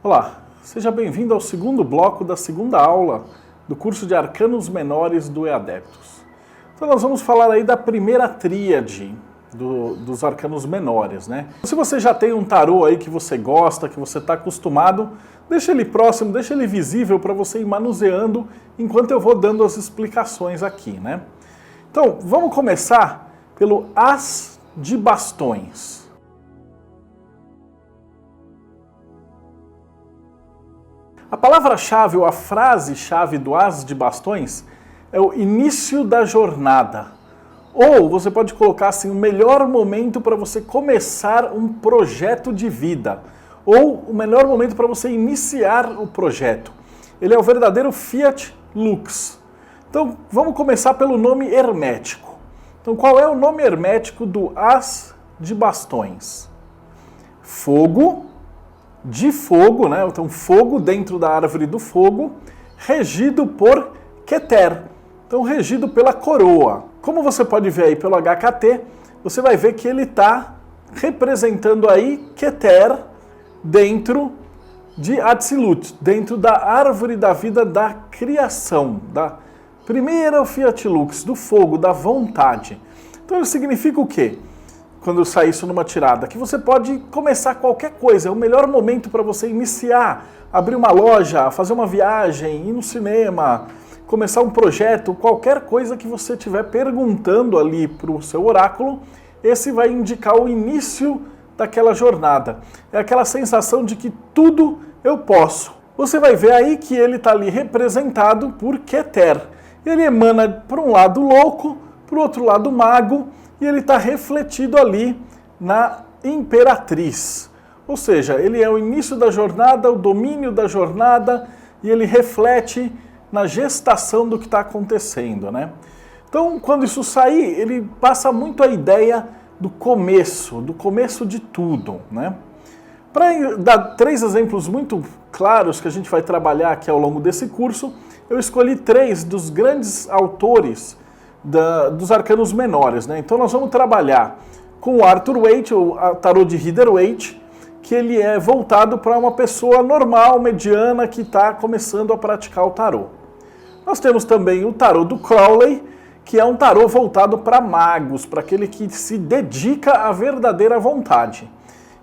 Olá, seja bem-vindo ao segundo bloco da segunda aula do curso de Arcanos Menores do EAdeptus. Então nós vamos falar aí da primeira tríade dos Arcanos Menores, né? Se você já tem um tarô aí que você gosta, que você está acostumado, deixa ele próximo, deixa ele visível para você ir manuseando enquanto eu vou dando as explicações aqui, né? Então, vamos começar pelo As de Bastões. A palavra-chave ou a frase-chave do As de Bastões é o início da jornada. Ou você pode colocar assim, o melhor momento para você começar um projeto de vida. Ou o melhor momento para você iniciar o projeto. Ele é o verdadeiro Fiat Lux. Então, vamos começar pelo nome hermético. Então, qual é o nome hermético do As de Bastões? Fogo, de fogo, né? Então, fogo dentro da árvore do fogo, regido por Keter. Então, regido pela coroa. Como você pode ver aí pelo HKT, você vai ver que ele está representando aí Keter dentro de Atzilut, dentro da árvore da vida da criação, da primeira Fiat Lux, do fogo, da vontade. Então, isso significa o quê? Quando sair isso numa tirada, que você pode começar qualquer coisa, é o melhor momento para você iniciar, abrir uma loja, fazer uma viagem, ir no cinema, começar um projeto, qualquer coisa que você estiver perguntando ali para o seu oráculo, esse vai indicar o início daquela jornada. É aquela sensação de que tudo eu posso. Você vai ver aí que ele está ali representado por Keter. Ele emana por um lado louco, por outro lado mago, e ele está refletido ali na Imperatriz. Ou seja, ele é o início da jornada, o domínio da jornada, e ele reflete na gestação do que está acontecendo, né? Então, quando isso sair, ele passa muito a ideia do começo de tudo, né? Para dar 3 exemplos muito claros que a gente vai trabalhar aqui ao longo desse curso, eu escolhi 3 dos grandes autores dos arcanos menores, né? Então nós vamos trabalhar com o Arthur Waite, o tarô de Rider-Waite, que ele é voltado para uma pessoa normal, mediana, que está começando a praticar o tarô. Nós temos também o tarô do Crowley, que é um tarô voltado para magos, para aquele que se dedica à verdadeira vontade.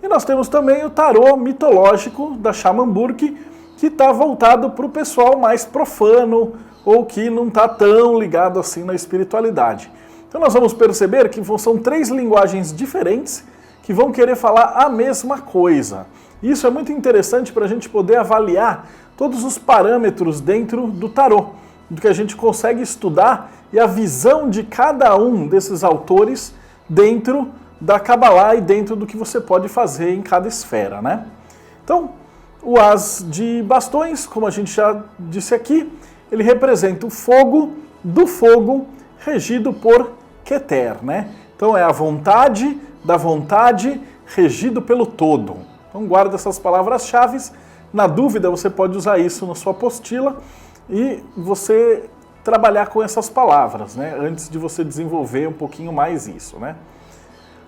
E nós temos também o tarô mitológico da Shaman Burke, que está voltado para o pessoal mais profano, ou que não está tão ligado assim na espiritualidade. Então nós vamos perceber que são 3 linguagens diferentes que vão querer falar a mesma coisa. Isso é muito interessante para a gente poder avaliar todos os parâmetros dentro do tarô, do que a gente consegue estudar e a visão de cada um desses autores dentro da Kabbalah e dentro do que você pode fazer em cada esfera, né? Então, o As de Bastões, como a gente já disse aqui, ele representa o fogo do fogo regido por Keter, né? Então é a vontade da vontade regido pelo todo. Então guarda essas palavras-chave. Na dúvida, você pode usar isso na sua apostila e você trabalhar com essas palavras, né? Antes de você desenvolver um pouquinho mais isso, né?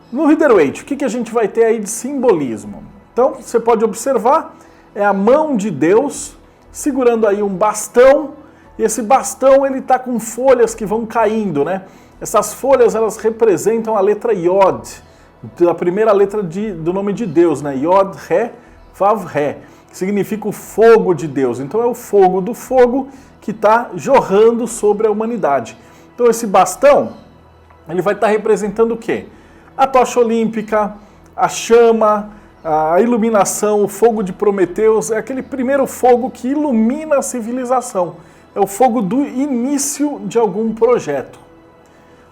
No Rider-Waite, o que a gente vai ter aí de simbolismo? Então, você pode observar, é a mão de Deus segurando aí um bastão, e esse bastão ele está com folhas que vão caindo, né? Essas folhas elas representam a letra Yod, a primeira letra do nome de Deus, né? Yod, Ré, Vav, Ré, que significa o fogo de Deus. Então é o fogo do fogo que está jorrando sobre a humanidade. Então esse bastão, ele vai estar representando o quê? A tocha olímpica, a chama, a iluminação, o fogo de Prometeus, é aquele primeiro fogo que ilumina a civilização. É o fogo do início de algum projeto.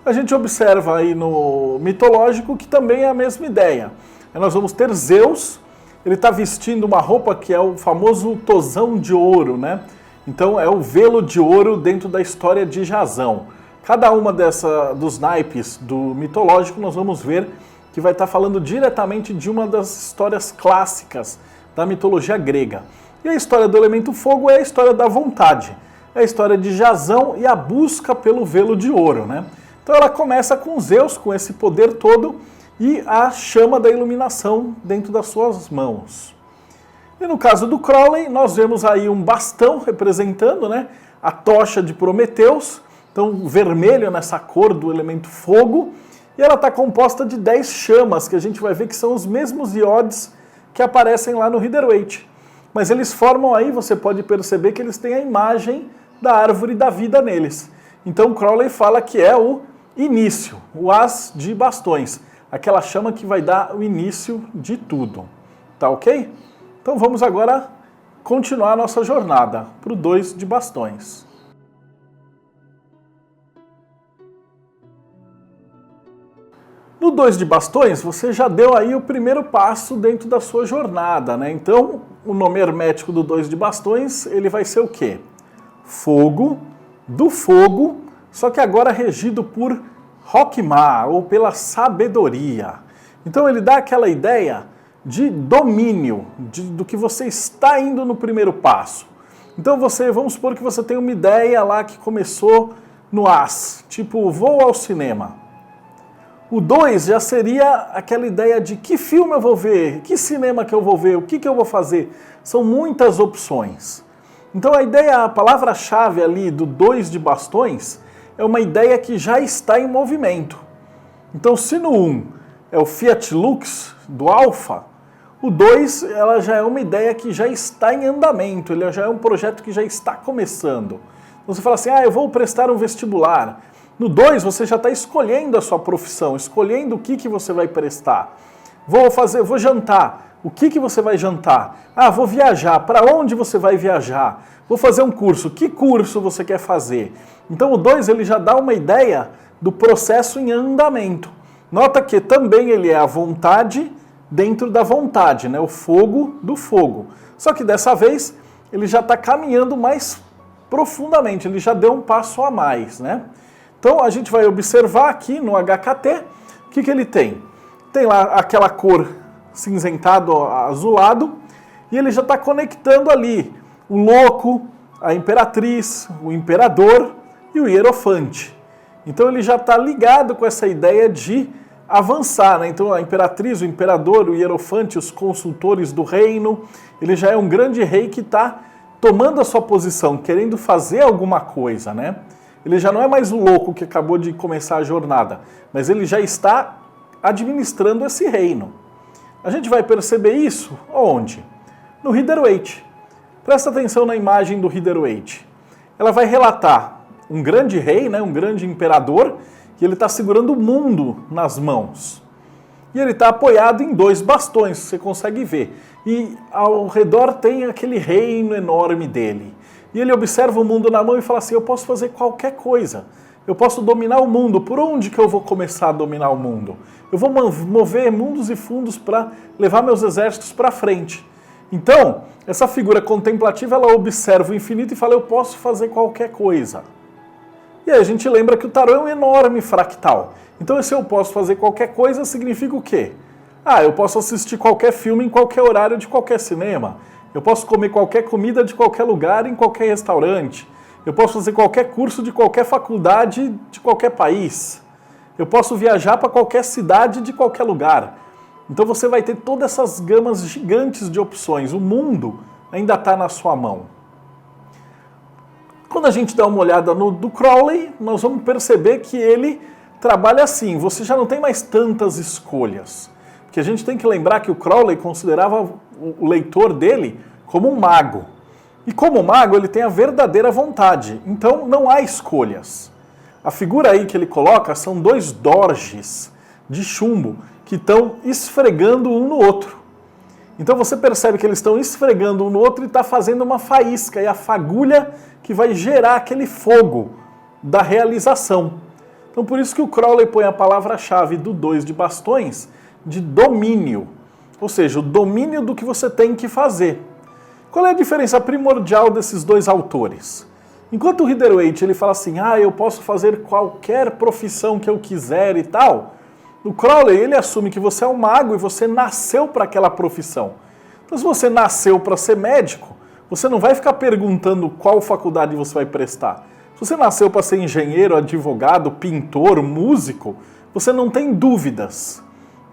A gente observa aí no mitológico que também é a mesma ideia. Nós vamos ter Zeus, ele está vestindo uma roupa que é o famoso tosão de ouro, né? Então é o velo de ouro dentro da história de Jasão. Cada uma dos naipes do mitológico nós vamos ver que vai estar falando diretamente de uma das histórias clássicas da mitologia grega. E a história do elemento fogo é a história da vontade. É a história de Jasão e a busca pelo velo de ouro, né? Então ela começa com Zeus, com esse poder todo, e a chama da iluminação dentro das suas mãos. E no caso do Crowley, nós vemos aí um bastão representando, né, a tocha de Prometeus, então vermelho nessa cor do elemento fogo, e ela está composta de 10 chamas, que a gente vai ver que são os mesmos iodes que aparecem lá no Rider-Waite. Mas eles formam aí, você pode perceber que eles têm a imagem da árvore da vida neles. Então Crowley fala que é o início, o as de bastões, aquela chama que vai dar o início de tudo. Tá ok? Então vamos agora continuar a nossa jornada para o 2 de bastões. No 2 de bastões, você já deu aí o primeiro passo dentro da sua jornada, né? Então, o nome hermético do 2 de bastões, ele vai ser o quê? Fogo, do fogo, só que agora regido por Hokmah, ou pela sabedoria. Então, ele dá aquela ideia de domínio, do que você está indo no primeiro passo. Então, vamos supor que você tem uma ideia lá que começou no as, tipo, vou ao cinema. O 2 já seria aquela ideia de que filme eu vou ver, que cinema que eu vou ver, o que eu vou fazer. São muitas opções. Então a palavra-chave ali do 2 de bastões é uma ideia que já está em movimento. Então se no 1 é o Fiat Lux do Alfa, o 2 ela já é uma ideia que já está em andamento, ele já é um projeto que já está começando. Então você fala assim, eu vou prestar um vestibular. No 2, você já está escolhendo a sua profissão, escolhendo o que você vai prestar. Vou jantar. O que você vai jantar? Vou viajar. Para onde você vai viajar? Vou fazer um curso. Que curso você quer fazer? Então o 2 ele já dá uma ideia do processo em andamento. Nota que também ele é a vontade dentro da vontade, né? O fogo do fogo. Só que dessa vez ele já está caminhando mais profundamente, ele já deu um passo a mais, né? Então a gente vai observar aqui no HKT, o que ele tem? Tem lá aquela cor cinzentado, azulado, e ele já está conectando ali o louco, a imperatriz, o imperador e o hierofante. Então ele já está ligado com essa ideia de avançar, né? Então a imperatriz, o imperador, o hierofante, os consultores do reino, ele já é um grande rei que está tomando a sua posição, querendo fazer alguma coisa, né? Ele já não é mais o louco que acabou de começar a jornada, mas ele já está administrando esse reino. A gente vai perceber isso onde? No Rider-Waite. Presta atenção na imagem do Rider-Waite. Ela vai relatar um grande rei, né, um grande imperador, e ele está segurando o mundo nas mãos. E ele está apoiado em 2 bastões, você consegue ver. E ao redor tem aquele reino enorme dele. E ele observa o mundo na mão e fala assim, eu posso fazer qualquer coisa. Eu posso dominar o mundo. Por onde que eu vou começar a dominar o mundo? Eu vou mover mundos e fundos para levar meus exércitos para frente. Então, essa figura contemplativa, ela observa o infinito e fala, eu posso fazer qualquer coisa. E aí a gente lembra que o tarô é um enorme fractal. Então, esse eu posso fazer qualquer coisa significa o quê? Eu posso assistir qualquer filme em qualquer horário de qualquer cinema. Eu posso comer qualquer comida de qualquer lugar, em qualquer restaurante. Eu posso fazer qualquer curso de qualquer faculdade de qualquer país. Eu posso viajar para qualquer cidade de qualquer lugar. Então você vai ter todas essas gamas gigantes de opções. O mundo ainda está na sua mão. Quando a gente dá uma olhada no do Crowley, nós vamos perceber que ele trabalha assim. Você já não tem mais tantas escolhas. Porque a gente tem que lembrar que o Crowley considerava o leitor dele como um mago. E como mago, ele tem a verdadeira vontade. Então, não há escolhas. A figura aí que ele coloca são 2 dorges de chumbo que estão esfregando um no outro. Então, você percebe que eles estão esfregando um no outro e está fazendo uma faísca. É a fagulha que vai gerar aquele fogo da realização. Então, por isso que o Crowley põe a palavra-chave do 2 de bastões de domínio. Ou seja, o domínio do que você tem que fazer. Qual é a diferença primordial desses 2 autores? Enquanto o Rider-Waite ele fala assim, eu posso fazer qualquer profissão que eu quiser e tal, o Crowley ele assume que você é um mago e você nasceu para aquela profissão. Então se você nasceu para ser médico, você não vai ficar perguntando qual faculdade você vai prestar. Se você nasceu para ser engenheiro, advogado, pintor, músico, você não tem dúvidas.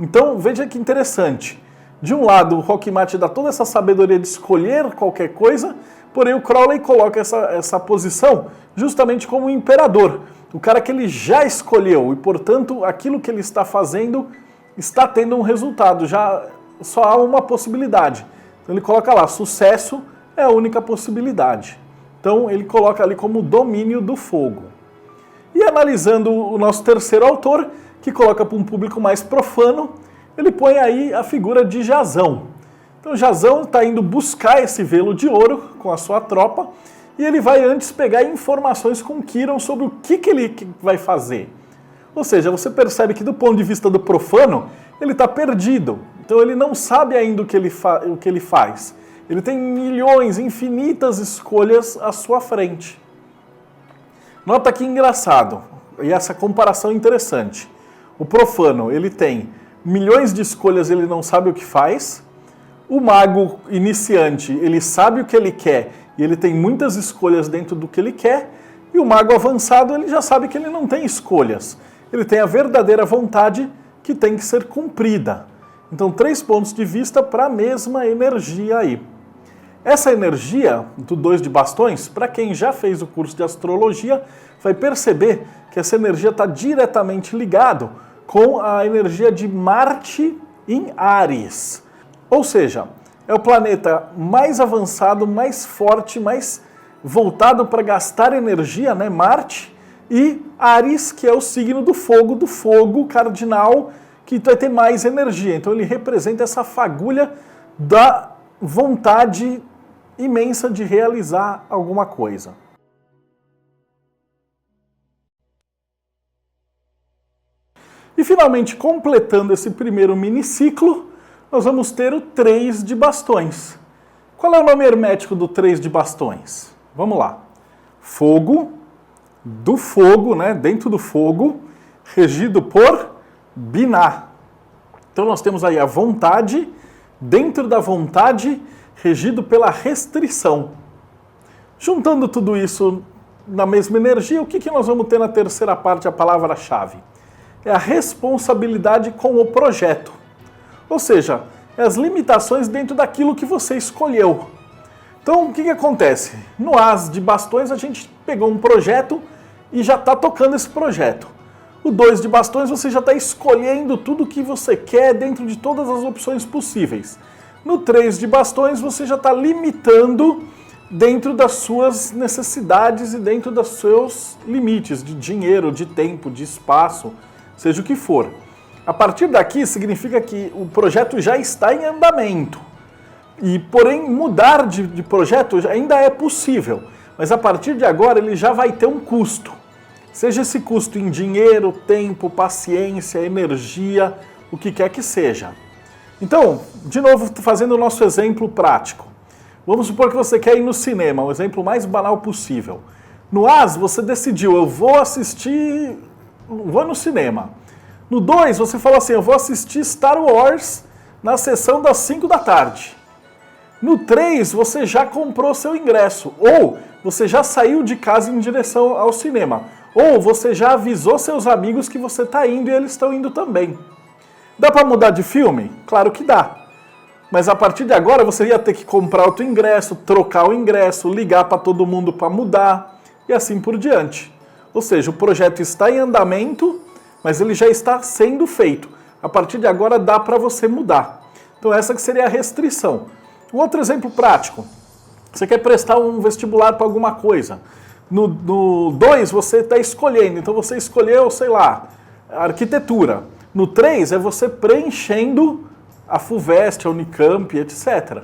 Então veja que interessante. De um lado, o Hokmate dá toda essa sabedoria de escolher qualquer coisa, porém o Crowley coloca essa posição justamente como um imperador, o cara que ele já escolheu e, portanto, aquilo que ele está fazendo está tendo um resultado, já só há uma possibilidade. Então ele coloca lá, sucesso é a única possibilidade. Então ele coloca ali como domínio do fogo. E analisando o nosso terceiro autor, que coloca para um público mais profano, ele põe aí a figura de Jasão. Então Jasão está indo buscar esse velo de ouro com a sua tropa e ele vai antes pegar informações com Quirón sobre o que ele vai fazer. Ou seja, você percebe que do ponto de vista do profano, ele está perdido. Então ele não sabe ainda o que ele faz. Ele tem milhões, infinitas escolhas à sua frente. Nota que engraçado, e essa comparação interessante. O profano, ele tem milhões de escolhas, ele não sabe o que faz. O mago iniciante, ele sabe o que ele quer e ele tem muitas escolhas dentro do que ele quer. E o mago avançado, ele já sabe que ele não tem escolhas. Ele tem a verdadeira vontade que tem que ser cumprida. Então, 3 pontos de vista para a mesma energia aí. Essa energia do 2 de bastões, para quem já fez o curso de astrologia, vai perceber que essa energia está diretamente ligado com a energia de Marte em Áries. Ou seja, é o planeta mais avançado, mais forte, mais voltado para gastar energia, né? Marte, e Áries, que é o signo do fogo cardinal, que vai ter mais energia. Então ele representa essa fagulha da vontade imensa de realizar alguma coisa. E finalmente, completando esse primeiro miniciclo, nós vamos ter o 3 de bastões. Qual é o nome hermético do 3 de bastões? Vamos lá. Fogo, do fogo, né, dentro do fogo, regido por Binah. Então nós temos aí a vontade, dentro da vontade, regido pela restrição. Juntando tudo isso na mesma energia, o que nós vamos ter na terceira parte, a palavra-chave? É a responsabilidade com o projeto. Ou seja, é as limitações dentro daquilo que você escolheu. Então, o que acontece? No As de bastões, a gente pegou um projeto e já está tocando esse projeto. O 2 de bastões, você já está escolhendo tudo o que você quer dentro de todas as opções possíveis. No 3 de bastões, você já está limitando dentro das suas necessidades e dentro dos seus limites de dinheiro, de tempo, de espaço, seja o que for. A partir daqui, significa que o projeto já está em andamento. E, porém, mudar de projeto ainda é possível. Mas a partir de agora, ele já vai ter um custo. Seja esse custo em dinheiro, tempo, paciência, energia, o que quer que seja. Então, de novo, fazendo o nosso exemplo prático. Vamos supor que você quer ir no cinema, o exemplo mais banal possível. No As, você decidiu, eu vou no cinema. No 2, você fala assim, eu vou assistir Star Wars na sessão das 5 da tarde. No 3, você já comprou seu ingresso, ou você já saiu de casa em direção ao cinema, ou você já avisou seus amigos que você está indo e eles estão indo também. Dá para mudar de filme? Claro que dá. Mas a partir de agora você ia ter que comprar outro ingresso, trocar o ingresso, ligar para todo mundo para mudar e assim por diante. Ou seja, o projeto está em andamento, mas ele já está sendo feito. A partir de agora dá para você mudar. Então essa que seria a restrição. Um outro exemplo prático. Você quer prestar um vestibular para alguma coisa. No 2 você está escolhendo, então você escolheu, sei lá, arquitetura. No 3 é você preenchendo a FUVEST, a Unicamp, etc.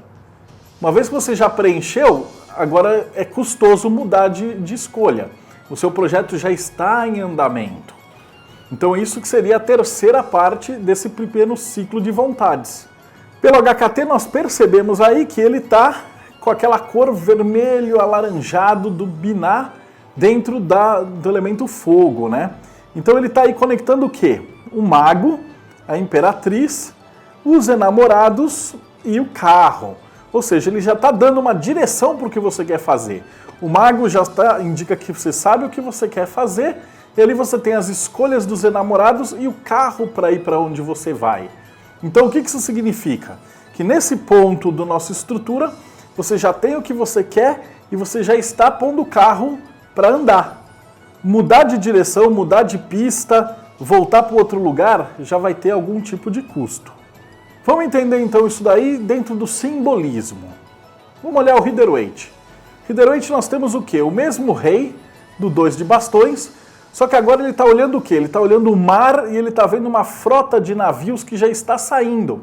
Uma vez que você já preencheu, agora é custoso mudar de escolha. O seu projeto já está em andamento. Então isso que seria a terceira parte desse pequeno ciclo de vontades. Pelo HKT nós percebemos aí que ele está com aquela cor vermelho alaranjado do Binah dentro do elemento fogo, né? Então ele está aí conectando o quê? O mago, a imperatriz, os enamorados e o carro. Ou seja, ele já está dando uma direção para o que você quer fazer. O mago já indica que você sabe o que você quer fazer, e ali você tem as escolhas dos enamorados e o carro para ir para onde você vai. Então o que isso significa? que nesse ponto da nossa estrutura, você já tem o que você quer e você já está pondo o carro para andar. Mudar de direção, mudar de pista, voltar para outro lugar, já vai ter algum tipo de custo. Vamos entender então isso daí dentro do simbolismo. Vamos olhar o Rider-Waite. Rider-Waite nós temos o quê? O mesmo rei do 2 de bastões, só que agora ele está olhando o quê? Ele está olhando o mar e ele está vendo uma frota de navios que já está saindo.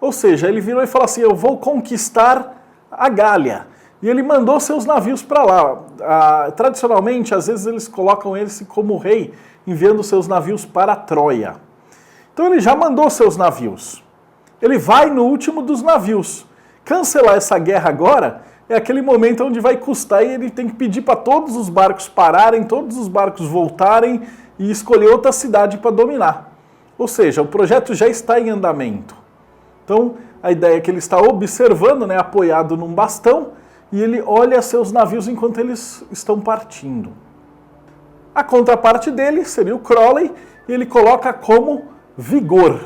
Ou seja, ele virou e falou assim, eu vou conquistar a Gália. E ele mandou seus navios para lá. Tradicionalmente, às vezes eles colocam ele como rei, enviando seus navios para Troia. Então ele já mandou seus navios. Ele vai no último dos navios. Cancelar essa guerra agora é aquele momento onde vai custar e ele tem que pedir para todos os barcos pararem, todos os barcos voltarem e escolher outra cidade para dominar. Ou seja, o projeto já está em andamento. Então, a ideia é que ele está observando, né, apoiado num bastão, e ele olha seus navios enquanto eles estão partindo. A contraparte dele seria o Crowley, e ele coloca como vigor,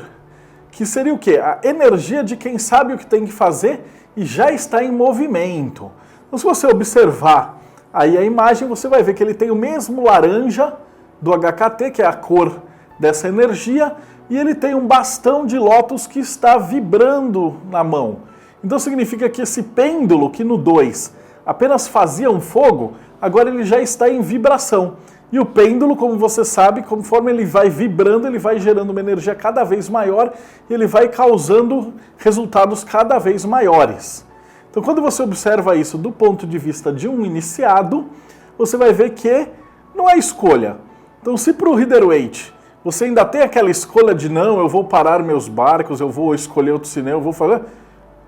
que seria o quê? A energia de quem sabe o que tem que fazer e já está em movimento. Então, se você observar aí a imagem, você vai ver que ele tem o mesmo laranja do HKT, que é a cor dessa energia, e ele tem um bastão de lótus que está vibrando na mão. Então significa que esse pêndulo, que no 2 apenas fazia um fogo, agora ele já está em vibração. E o pêndulo, como você sabe, conforme ele vai vibrando, ele vai gerando uma energia cada vez maior e ele vai causando resultados cada vez maiores. Então quando você observa isso do ponto de vista de um iniciado, você vai ver que não é escolha. Então se para o Rider-Waite você ainda tem aquela escolha de não, eu vou parar meus barcos, eu vou escolher outro cinema, eu vou fazer...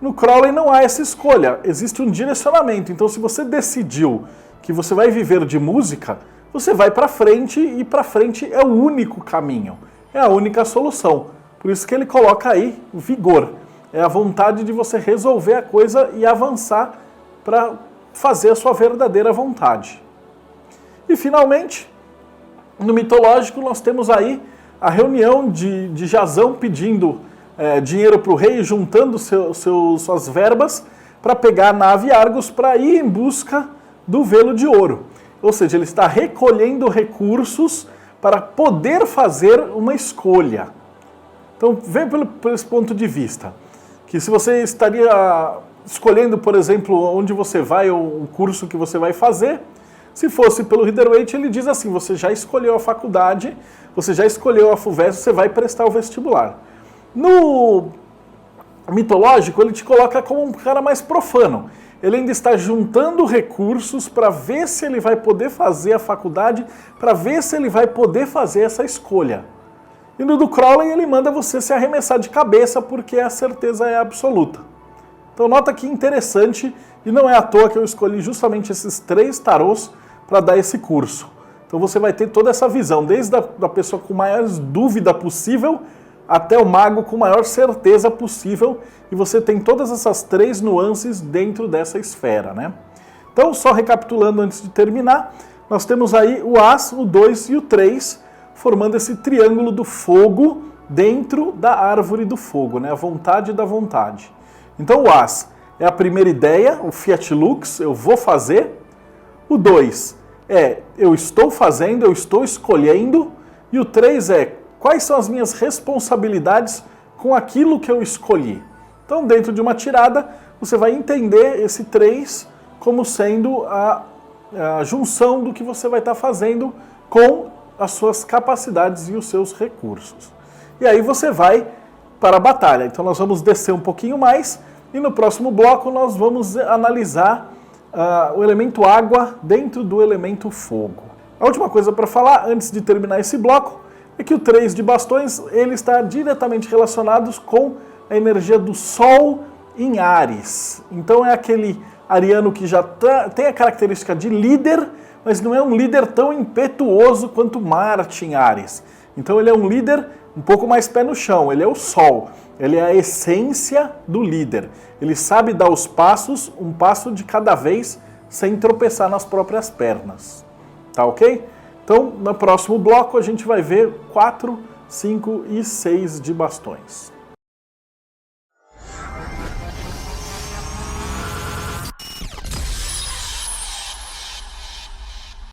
No Crowley não há essa escolha, existe um direcionamento. Então se você decidiu que você vai viver de música, você vai para frente e para frente é o único caminho, é a única solução. Por isso que ele coloca aí vigor, é a vontade de você resolver a coisa e avançar para fazer a sua verdadeira vontade. E finalmente, no mitológico nós temos aí a reunião de Jasão pedindo dinheiro para o rei, juntando suas verbas para pegar a nave Argos para ir em busca do velo de ouro. Ou seja, ele está recolhendo recursos para poder fazer uma escolha. Então, vem por esse ponto de vista, que se você estaria escolhendo, por exemplo, onde você vai ou o curso que você vai fazer, se fosse pelo Rider-Waite, ele diz assim, você já escolheu a faculdade, você já escolheu a FUVEST, você vai prestar o vestibular. No mitológico, ele te coloca como um cara mais profano. Ele ainda está juntando recursos para ver se ele vai poder fazer a faculdade, para ver se ele vai poder fazer essa escolha. E no do Crowley, ele manda você se arremessar de cabeça, porque a certeza é absoluta. Então nota que interessante, e não é à toa que eu escolhi justamente esses 3 tarôs para dar esse curso. Então você vai ter toda essa visão, desde a pessoa com maior dúvida possível, até o mago com maior certeza possível, e você tem todas essas 3 nuances dentro dessa esfera, né? Então, só recapitulando antes de terminar, nós temos aí o As, o 2 e o 3, formando esse triângulo do fogo dentro da árvore do fogo, né? A vontade da vontade. Então, o As é a primeira ideia, o Fiat Lux, eu vou fazer. O 2 é eu estou fazendo, eu estou escolhendo. E o 3 é quais são as minhas responsabilidades com aquilo que eu escolhi? Então, dentro de uma tirada, você vai entender esse 3 como sendo a junção do que você vai estar fazendo com as suas capacidades e os seus recursos. E aí você vai para a batalha. Então, nós vamos descer um pouquinho mais e no próximo bloco nós vamos analisar o elemento água dentro do elemento fogo. A última coisa para falar, antes de terminar esse bloco, é que o 3 de bastões ele está diretamente relacionado com a energia do Sol em Áries. Então é aquele ariano que já tem a característica de líder, mas não é um líder tão impetuoso quanto Marte em Áries. Então ele é um líder um pouco mais pé no chão, ele é o Sol, ele é a essência do líder. Ele sabe dar os passos, um passo de cada vez, sem tropeçar nas próprias pernas. Tá ok? Então, no próximo bloco, a gente vai ver 4, 5 e 6 de bastões.